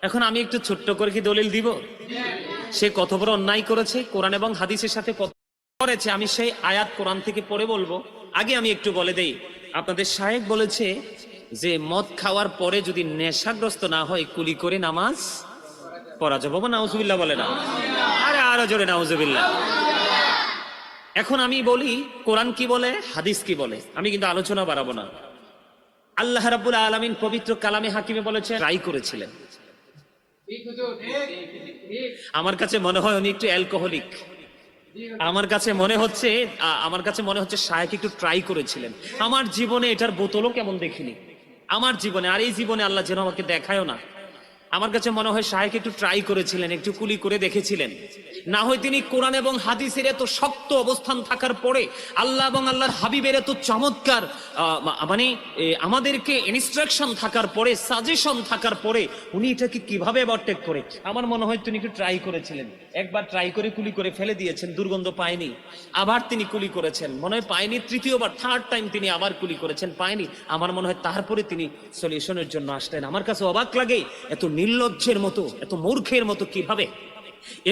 এখন আমি একটু ছোট্ট করে কি দলিল দিব? সে কত বড় অন্যায় করেছে, কোরআন এবং হাদিসের সাথে কত করেছে, আমি সেই আয়াত কোরআন থেকে পড়ে বলবো। আগে আমি একটু বলে দেই, আপনাদের শায়েখ বলেছে যে মদ খাওয়ার পরে যদি নেশাগ্রস্ত না হয় কুলি করে নামাজ পড়া যাবে। বাবা নাউজুবিল্লাহ বলে না, আরে আরো জোরে নাউজুবিল্লাহ। এখন আমি বলি কোরআন কি বলে, হাদিস কি বলে, আমি কিন্তু আলোচনা বাড়াবো না। আল্লাহ রাব্বুল আলামিন পবিত্র কালামে হাকিমে বলেছে ট্রাই করেছিলেন। আমার কাছে মনে হয় উনি একটু অ্যালকোহলিক। আমার কাছে মনে হচ্ছে শায়েখ একটু ট্রাই করেছিলেন। আমার জীবনে এটার বোতলও কেমন দেখিনি আমার জীবনে, আর এই জীবনে আল্লাহ যেন আমাকে দেখায়ও না। আমার কাছে মনে হয় শায়েখ একটু ট্রাই করেছিলেন, একটু কুলি করে দেখেছিলেন। না হয় তিনি কোরআন এবং হাদিসের এত শক্ত অবস্থান থাকার পরে, আল্লাহ এবং আল্লাহর হাবিবের এত চমৎকার মানে আমাদেরকে ইনস্ট্রাকশন থাকার পরে, সাজেশন থাকার পরে উনি এটাকে কিভাবে ওভারটেক করে, আমার মনে হয় তিনি একটু ট্রাই করেছিলেন। একবার ট্রাই করে কুলি করে ফেলে দিয়েছেন, দুর্গন্ধ পায়নি। আবার তিনি কুলি করেছেন, মনে হয় পায়নি। তৃতীয়বার, থার্ড টাইম তিনি আবার কুলি করেছেন, পায়নি। আমার মনে হয় তারপরে তিনি সলিউশনের জন্য আসলেন। আমার কাছে অবাক লাগে, এত নির্লজ্জের মতো, এত মূর্খের মতো কিভাবে।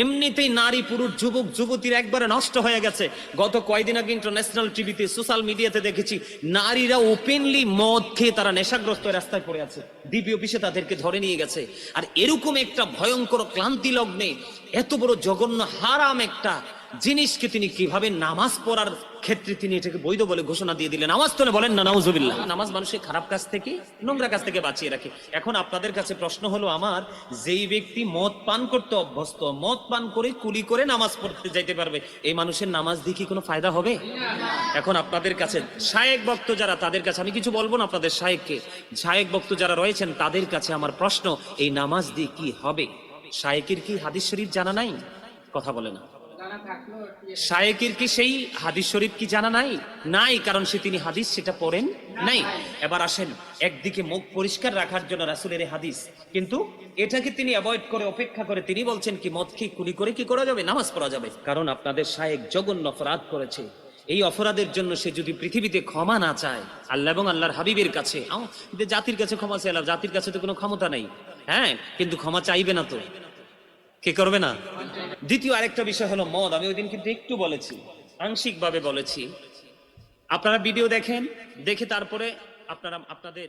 এমনিতেই নারী পুরুষ যুবক যুবতীর একবারে নষ্ট হয়ে গেছে। গত কয়েকদিন আগে ইন্টারন্যাশনাল টিভিতে, সোশ্যাল মিডিয়াতে দেখেছি নারীরা ওপেনলি মদ খেয়ে তারা নেশাগ্রস্ত রাস্তায় পড়ে আছে। ডিবি অফিসে তাদেরকে ধরে নিয়ে গেছে। আর এরকম একটা ভয়ঙ্কর ক্লান্তি লগ্নে এত বড় জঘন্য হারাম একটা জিনিসকে তিনি কিভাবে নামাজ পড়ার ক্ষেত্রে তিনি এটাকে বৈধ বলে ঘোষণা দিয়ে দিলেন। নামাজ তো বলেন না নাউজুবিল্লাহ। নামাজ মানুষের খারাপ কাজ থেকে, নোংরা কাজ থেকে বাঁচিয়ে রাখে। এখন আপনাদের কাছে প্রশ্ন হলো আমার, যেই ব্যক্তি মদ পান করতে অভ্যস্ত, মদ পান করে কুলি করে নামাজ পড়তে যাইতে পারবে, এই মানুষের নামাজ দিয়ে কি কোনো ফায়দা হবে? এখন আপনাদের কাছে শায়েখ ভক্ত যারা, তাদের কাছে আমি কিছু বলবো না। আপনাদের শায়েখকে, শায়েখ ভক্ত যারা রয়েছেন তাদের কাছে আমার প্রশ্ন, এই নামাজ দিয়ে কি হবে? শায়েখের কি হাদিস শরীফ জানা নাই? কথা বলে না। শায়েখের কি সেই হাদিস শরীফ কি জানা নাই? নাই, কারণ তিনি হাদিস সেটা পড়েন নাই। এবার আসেন, একদিকে মুখ পরিষ্কার রাখার জন্য রাসূলের হাদিস, কিন্তু এটাকে তিনি অ্যাভয়েড করে, অপেক্ষা করে তিনি বলছেন কি মদ কি কুলি করে কি করা যাবে, নামাজ পড়া যাবে। কারণ আপনাদের শায়েখ জঘন্য অপরাধ করেছে। এই অপরাধের জন্য সে যদি পৃথিবীতে ক্ষমা না চায় আল্লাহ এবং আল্লাহর হাবিবের কাছে, জাতির কাছে ক্ষমা চাইলাম, জাতির কাছে তো কোনো ক্ষমতা নাই। হ্যাঁ, কিন্তু ক্ষমা চাইবে না তো কে করবে না? দ্বিতীয় আরেকটা বিষয় হলো মদ। আমি ওই দিন কিন্তু একটু বলেছি, আংশিকভাবে বলেছি। আপনারা ভিডিও দেখেন, দেখে তারপরে আপনাদের